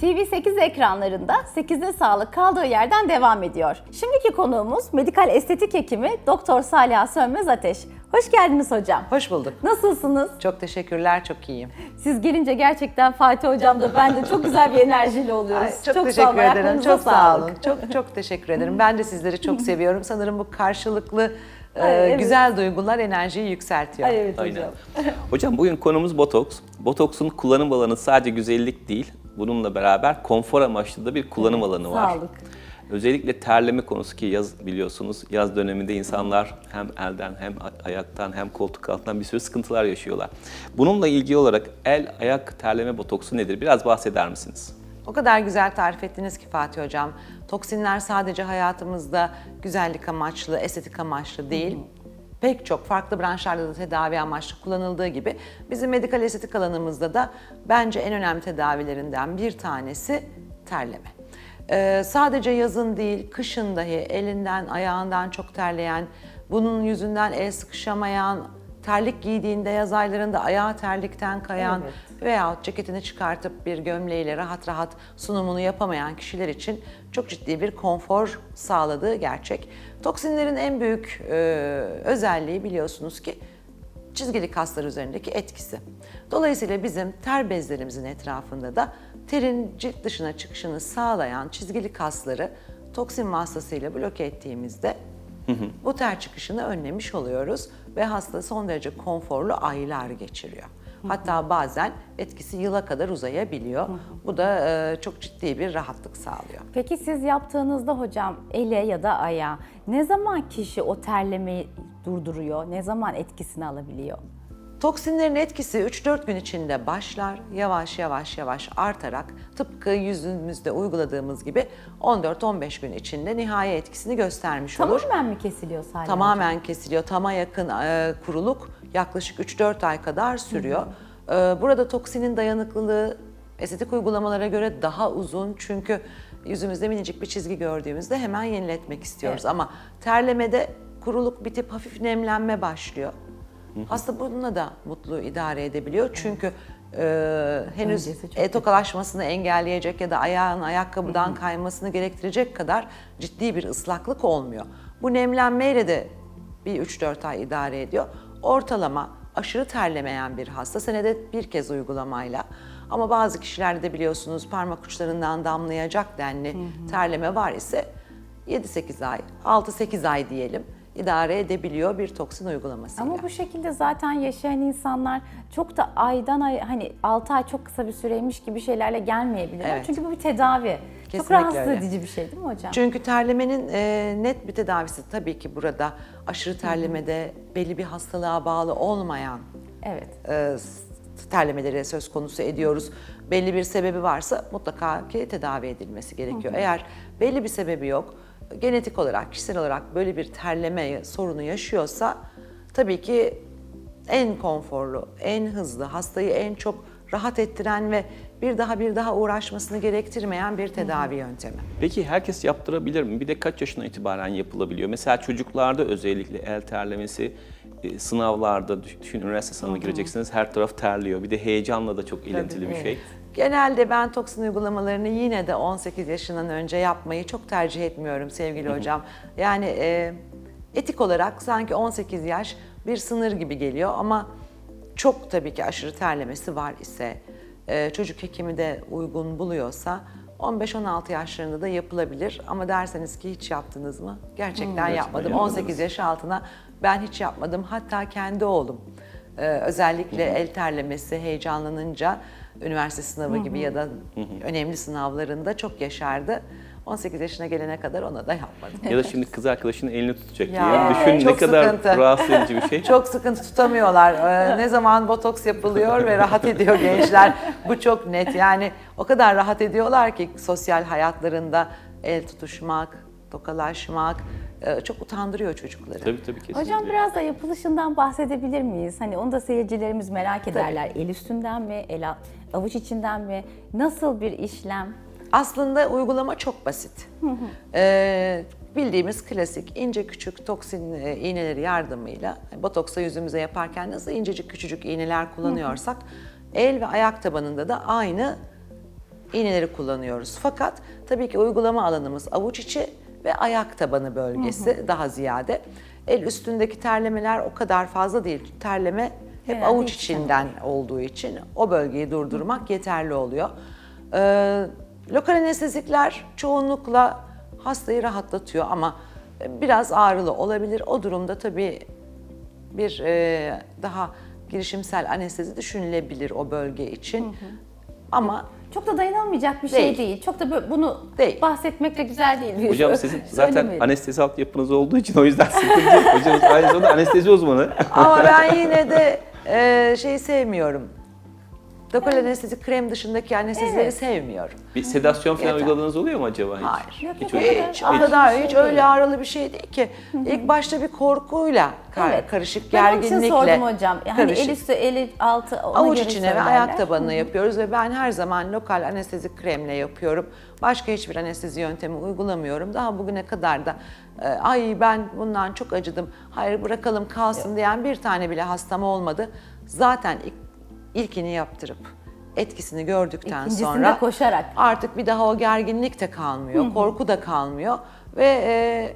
TV8 ekranlarında 8'de sağlık kaldığı yerden devam ediyor. Şimdiki konuğumuz medikal estetik hekimi Doktor Saliha Sönmez Ateş. Hoş geldiniz hocam. Hoş bulduk. Nasılsınız? Çok teşekkürler, çok iyiyim. Siz gelince gerçekten Fatih hocam da ben de çok güzel bir enerjiyle oluyoruz. Çok sağ olun, teşekkür ederim, ayaklarınıza çok sağ sağlık. olun. Çok teşekkür ederim. Ben de sizleri çok seviyorum. Sanırım bu karşılıklı evet. güzel duygular enerjiyi yükseltiyor. Ay, evet Aynen. hocam. Hocam bugün konumuz botoks. Botoksun kullanım alanı sadece güzellik değil, bununla beraber konfor amaçlı da bir kullanım alanı var. Sağlık. Özellikle terleme konusu ki yaz biliyorsunuz, yaz döneminde insanlar hem elden hem ayaktan hem koltuk altından bir sürü sıkıntılar yaşıyorlar. Bununla ilgili olarak el ayak terleme botoksu nedir? Biraz bahseder misiniz? O kadar güzel tarif ettiniz ki Fatih Hocam. Toksinler sadece hayatımızda güzellik amaçlı, estetik amaçlı değil. Pek çok farklı branşlarda da tedavi amaçlı kullanıldığı gibi bizim medikal estetik alanımızda da bence en önemli tedavilerinden bir tanesi terleme. Sadece yazın değil, kışın dahi elinden, ayağından çok terleyen, bunun yüzünden el sıkışamayan, terlik giydiğinde yaz aylarında ayağı terlikten kayan veyahut ceketini çıkartıp bir gömleğiyle rahat rahat sunumunu yapamayan kişiler için çok ciddi bir konfor sağladığı gerçek. Toksinlerin en büyük özelliği biliyorsunuz ki çizgili kaslar üzerindeki etkisi. Dolayısıyla bizim ter bezlerimizin etrafında da terin cilt dışına çıkışını sağlayan çizgili kasları toksin vasıtasıyla bloke ettiğimizde bu ter çıkışını önlemiş oluyoruz ve hasta son derece konforlu aylar geçiriyor. Hatta bazen etkisi yıla kadar uzayabiliyor. Bu da çok ciddi bir rahatlık sağlıyor. Peki siz yaptığınızda hocam ele ya da ayağa ne zaman kişi o terlemeyi durduruyor? Ne zaman etkisini alabiliyor? Toksinlerin etkisi 3-4 gün içinde başlar, yavaş yavaş artarak tıpkı yüzümüzde uyguladığımız gibi 14-15 gün içinde nihai etkisini göstermiş olur. Tamamen mi kesiliyor Salih Tamamen kesiliyor. Tama yakın kuruluk yaklaşık 3-4 ay kadar sürüyor. Burada toksinin dayanıklılığı estetik uygulamalara göre daha uzun çünkü yüzümüzde minicik bir çizgi gördüğümüzde hemen yeniletmek istiyoruz. Evet. Ama terlemede kuruluk bitip hafif nemlenme başlıyor. Hasta bununla da mutlu idare edebiliyor çünkü henüz Öncesi çok tokalaşmasını engelleyecek ya da ayağın ayakkabıdan kaymasını gerektirecek kadar ciddi bir ıslaklık olmuyor. Bu nemlenmeyle de bir 3-4 ay idare ediyor. Ortalama aşırı terlemeyen bir hasta senede bir kez uygulamayla ama bazı kişilerde de biliyorsunuz parmak uçlarından damlayacak denli terleme var ise 7-8 ay, 6-8 ay diyelim idare edebiliyor bir toksin uygulamasıyla. Ama bu şekilde zaten yaşayan insanlar çok da aydan ay hani 6 ay çok kısa bir süreymiş gibi şeylerle gelmeyebilirler. Evet. Çünkü bu bir tedavi. Çok Kesinlikle rahatsız öyle. edici bir şey değil mi hocam? Çünkü terlemenin net bir tedavisi tabii ki burada aşırı terlemede belli bir hastalığa bağlı olmayan Evet. terlemeleri söz konusu ediyoruz. Belli bir sebebi varsa mutlaka ki tedavi edilmesi gerekiyor. Eğer belli bir sebebi yok, genetik olarak, kişisel olarak böyle bir terleme sorunu yaşıyorsa tabii ki en konforlu, en hızlı, hastayı en çok rahat ettiren ve bir daha uğraşmasını gerektirmeyen bir tedavi yöntemi. Peki herkes yaptırabilir mi? Bir de kaç yaşına itibaren yapılabiliyor? Mesela çocuklarda özellikle el terlemesi, sınavlarda, düşün üniversite sınavına gireceksiniz, her taraf terliyor. Bir de heyecanla da çok ilintili bir şey. Genelde ben toksin uygulamalarını yine de 18 yaşından önce yapmayı çok tercih etmiyorum sevgili hocam. Yani etik olarak sanki 18 yaş bir sınır gibi geliyor ama çok tabii ki aşırı terlemesi var ise, çocuk hekimi de uygun buluyorsa 15-16 yaşlarında da yapılabilir. Ama derseniz ki hiç yaptınız mı? Gerçekten yapmadım. yapmadınız. 18 yaş altına ben hiç yapmadım. Hatta kendi oğlum özellikle el terlemesi heyecanlanınca üniversite sınavı gibi ya da önemli sınavlarında çok yaşardı. 18 yaşına gelene kadar ona da yapmadım. Ya da şimdi kız arkadaşının elini tutacak Ya, diye. Düşün ne çok kadar sıkıntı. rahatsız edici bir şey. Çok sıkıntı tutamıyorlar. Ne zaman botoks yapılıyor ve rahat ediyor gençler. Bu çok net. Yani o kadar rahat ediyorlar ki sosyal hayatlarında el tutuşmak, tokalaşmak çok utandırıyor çocukları. Tabii kesinlikle. Hocam biraz da yapılışından bahsedebilir miyiz? Hani onu da seyircilerimiz merak ederler. El üstünden mi, avuç içinden mi? Nasıl bir işlem? Aslında uygulama çok basit. Bildiğimiz klasik ince küçük toksin iğneleri yardımıyla botoksa yüzümüze yaparken nasıl incecik küçücük iğneler kullanıyorsak el ve ayak tabanında da aynı iğneleri kullanıyoruz. Fakat tabii ki uygulama alanımız avuç içi ve ayak tabanı bölgesi daha ziyade. El üstündeki terlemeler o kadar fazla değil. Terleme hep Herhalde avuç hiç içinden olduğu için o bölgeyi durdurmak yeterli oluyor. Lokal anestezikler çoğunlukla hastayı rahatlatıyor ama biraz ağrılı olabilir. O durumda tabii bir daha girişimsel anestezi düşünülebilir o bölge için. Ama Çok da dayanılmayacak bir şey Değil. değil. Çok da bunu Değil. bahsetmek de güzel değil. Hocam sizin zaten Söylemeyelim. anestezi altyapınız olduğu için o yüzden sıkıntı yok. Hocamız aynı zamanda anestezi uzmanı. ama ben yine de şeyi sevmiyorum. Lokal anestezi krem dışındaki anestezileri Evet. sevmiyorum. Bir sedasyon falan Yeter. uyguladığınız oluyor mu acaba hiç? Hayır. Yok, Hiç yok, öyle- Hiç, hiç- o hiç- kadar hiç hiç şey öyle değil. ağrılı bir şey değil ki. İlk başta bir korkuyla Evet. karışık Ben onun için gerginlikle sordum hocam. Hani karışık. el üstü, el altı ona Avuç göre içine ve söylerler. ayak tabanına yapıyoruz ve ben her zaman lokal anestezi kremle yapıyorum. Başka hiçbir anestezi yöntemi uygulamıyorum. Daha bugüne kadar da ay ben bundan çok acıdım, hayır bırakalım kalsın diyen bir tane bile hastam olmadı. Zaten ilkini yaptırıp etkisini gördükten İkincisinde sonra koşarak. artık bir daha o gerginlik de kalmıyor, korku da kalmıyor ve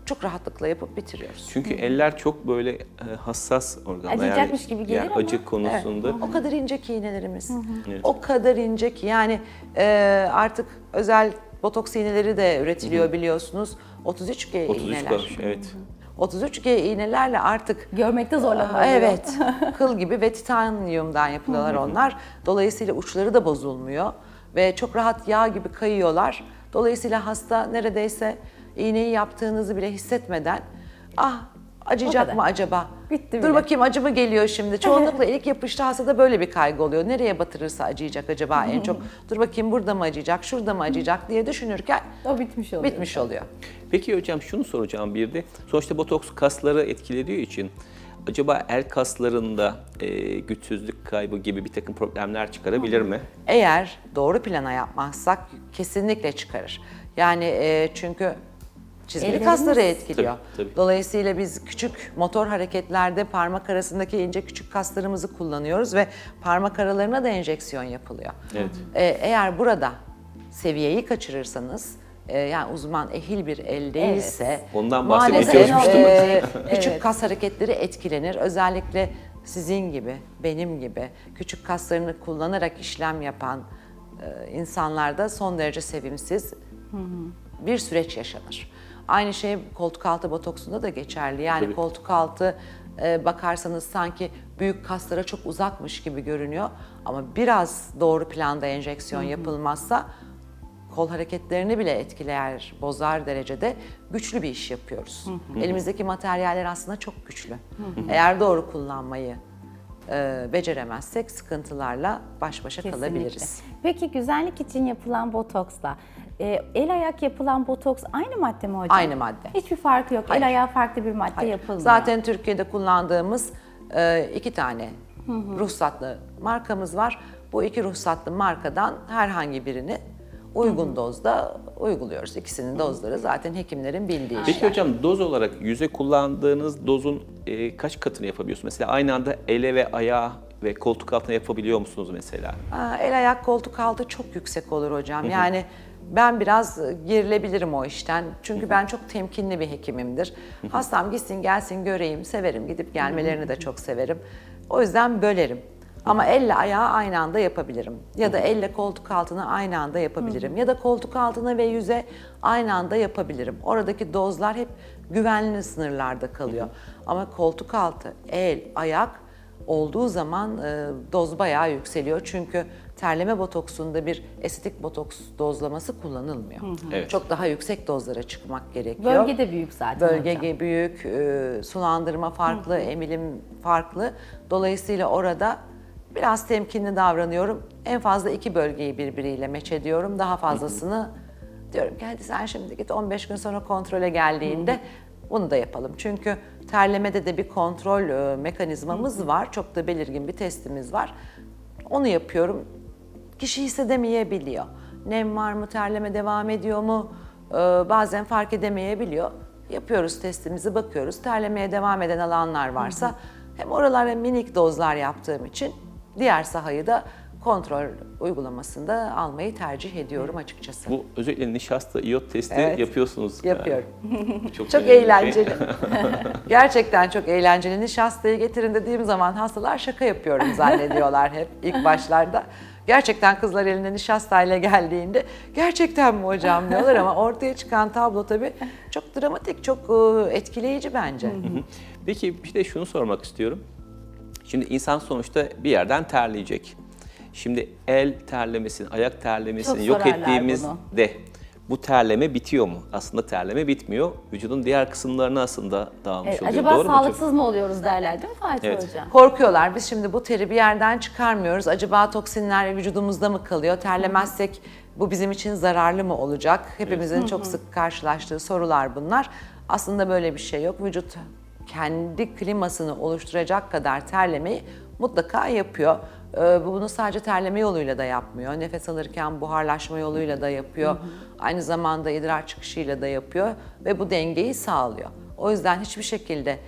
çok rahatlıkla yapıp bitiriyoruz. Çünkü eller çok böyle hassas organlar. Acıyacakmış gibi gelir yani ama. acı konusunda. Evet, o kadar ince ki iğnelerimiz. Evet. O kadar ince ki yani artık özel botoks iğneleri de üretiliyor biliyorsunuz. 33G 33 iğneler. kalmış, evet. 33G iğnelerle artık Görmekte zorlanıyor. evet, kıl gibi ve titanyumdan yapılıyorlar onlar. Dolayısıyla uçları da bozulmuyor ve çok rahat yağ gibi kayıyorlar. Dolayısıyla hasta neredeyse iğneyi yaptığınızı bile hissetmeden ah O acıyacak kadar. mı acaba? Bitti Dur bile. bakayım acı mı geliyor şimdi? Çoğunlukla ilk yapışta hastada böyle bir kaygı oluyor. Nereye batırırsa acıyacak acaba en çok? Dur bakayım burada mı acıyacak, şurada mı acıyacak diye düşünürken O bitmiş oluyor. bitmiş oluyor. Peki hocam şunu soracağım bir de. Sonuçta botoks kasları etkilediği için acaba el kaslarında güçsüzlük kaybı gibi bir takım problemler çıkarabilir mi? Eğer doğru plana yapmazsak kesinlikle çıkarır. Yani çünkü çizgili Ellerimiz- kasları etkiliyor. Tabii, tabii. Dolayısıyla biz küçük motor hareketlerde parmak arasındaki ince küçük kaslarımızı kullanıyoruz ve parmak aralarına da enjeksiyon yapılıyor. Evet. Eğer burada seviyeyi kaçırırsanız yani uzman ehil bir el değilse Ondan maalesef bahsediyoruz. küçük kas hareketleri etkilenir. Özellikle sizin gibi, benim gibi küçük kaslarını kullanarak işlem yapan insanlarda son derece sevimsiz bir süreç yaşanır. Aynı şey koltuk altı botoksunda da geçerli. Yani Tabii. koltuk altı bakarsanız sanki büyük kaslara çok uzakmış gibi görünüyor. Ama biraz doğru planda enjeksiyon yapılmazsa kol hareketlerini bile etkiler, bozar derecede güçlü bir iş yapıyoruz. Elimizdeki materyaller aslında çok güçlü. Eğer doğru kullanmayı beceremezsek sıkıntılarla baş başa Kesinlikle. kalabiliriz. Peki güzellik için yapılan botoksla el ayak yapılan botoks aynı madde mi hocam? Aynı madde. Hiçbir farkı yok. Hayır. El ayağı farklı bir madde Hayır. yapılmıyor. Zaten Türkiye'de kullandığımız 2 tane ruhsatlı markamız var. Bu 2 ruhsatlı markadan herhangi birini uygun dozda uyguluyoruz. İkisinin dozları zaten hekimlerin bildiği Peki işler. hocam doz olarak yüze kullandığınız dozun kaç katını yapabiliyorsunuz? Mesela aynı anda ele ve ayağa ve koltuk altına yapabiliyor musunuz mesela? El ayak koltuk altı çok yüksek olur hocam. Yani ben biraz gerilebilirim o işten. Çünkü ben çok temkinli bir hekimimdir. Hastam gitsin gelsin göreyim, severim. Gidip gelmelerini de çok severim. O yüzden bölerim. Ama elle ayağı aynı anda yapabilirim. Ya da elle koltuk altına aynı anda yapabilirim. Ya da koltuk altına ve yüze aynı anda yapabilirim. Oradaki dozlar hep güvenli sınırlarda kalıyor. Ama koltuk altı, el, ayak olduğu zaman doz bayağı yükseliyor. Çünkü terleme botoksunda bir estetik botoks dozlaması kullanılmıyor. Evet. Çok daha yüksek dozlara çıkmak gerekiyor. Bölge de büyük zaten Bölge hocam. büyük, sulandırma farklı, emilim farklı. Dolayısıyla orada biraz temkinli davranıyorum. En fazla 2 bölgeyi birbiriyle meç ediyorum. Daha fazlasını diyorum ki hadi sen şimdi git 15 gün sonra kontrole geldiğinde bunu da yapalım. Çünkü terlemede de bir kontrol mekanizmamız var. Çok da belirgin bir testimiz var. Onu yapıyorum. Kişi hissedemeyebiliyor. Nem var mı, terleme devam ediyor mu? Bazen fark edemeyebiliyor. Yapıyoruz testimizi, bakıyoruz. Terlemeye devam eden alanlar varsa hem oralara minik dozlar yaptığım için diğer sahayı da kontrol uygulamasında almayı tercih ediyorum açıkçası. Bu özellikle nişasta iyot testi Evet, yapıyorsunuz. yapıyorum. Bu çok Çok önemli bir şey. eğlenceli. Gerçekten çok eğlenceli. Nişastayı getirin dediğim zaman hastalar şaka yapıyorum zannediyorlar hep ilk başlarda. Gerçekten kızlar eline nişastayla geldiğinde gerçekten mi hocam diyorlar ama ortaya çıkan tablo tabii çok dramatik, çok etkileyici bence. Peki bir de şunu sormak istiyorum. Şimdi insan sonuçta bir yerden terleyecek. Şimdi el terlemesini, ayak terlemesini Çok yok sorarlar ettiğimizde bu terleme bitiyor mu? Aslında terleme bitmiyor. Vücudun diğer kısımlarına aslında dağılmış Evet, oluyor. acaba Doğru mu sağlıksız mı oluyoruz derler değil mi Fatih Evet. Hocam? Korkuyorlar. Biz şimdi bu teri bir yerden çıkarmıyoruz. Acaba toksinler vücudumuzda mı kalıyor? Terlemezsek bu bizim için zararlı mı olacak? Hepimizin çok sık karşılaştığı sorular bunlar. Aslında böyle bir şey yok. Vücut kendi klimasını oluşturacak kadar terlemeyi mutlaka yapıyor. Bunu sadece terleme yoluyla da yapmıyor. Nefes alırken buharlaşma yoluyla da yapıyor. Aynı zamanda idrar çıkışıyla da yapıyor ve bu dengeyi sağlıyor. O yüzden hiçbir şekilde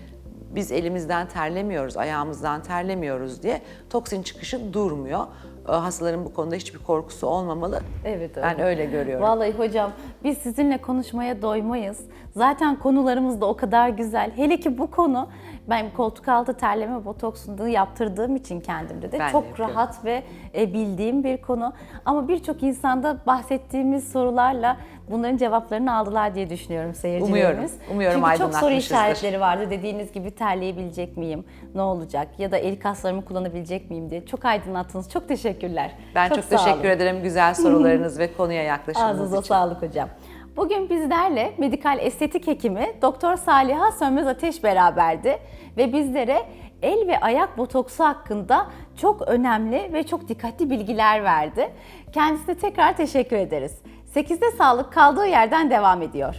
biz elimizden terlemiyoruz, ayağımızdan terlemiyoruz diye toksin çıkışı durmuyor. Hastaların bu konuda hiçbir korkusu olmamalı. Evet, Ben öyle görüyorum. Vallahi hocam biz sizinle konuşmaya doymayız. Zaten konularımız da o kadar güzel. Hele ki bu konu ben koltuk altı terleme botoksunu yaptırdığım için kendimde de Ben de çok yapıyorum. rahat ve bildiğim bir konu. Ama birçok insanda bahsettiğimiz sorularla bunların cevaplarını aldılar diye düşünüyorum seyircilerimiz. Umuyorum Çünkü çok soru aydınlatmışızdır. işaretleri vardı. Dediğiniz gibi terleyebilecek miyim? Ne olacak? Ya da el kaslarımı kullanabilecek miyim diye. Çok aydınlattınız. Çok teşekkürler. Ben çok sağ olun. teşekkür ederim güzel sorularınız ve konuya yaklaşımınız Ağzınıza için. sağlık hocam. Bugün bizlerle medikal estetik hekimi Doktor Saliha Sönmez Ateş beraberdi ve bizlere el ve ayak botoksu hakkında çok önemli ve çok dikkatli bilgiler verdi. Kendisine tekrar teşekkür ederiz. 8'de sağlık kaldığı yerden devam ediyor.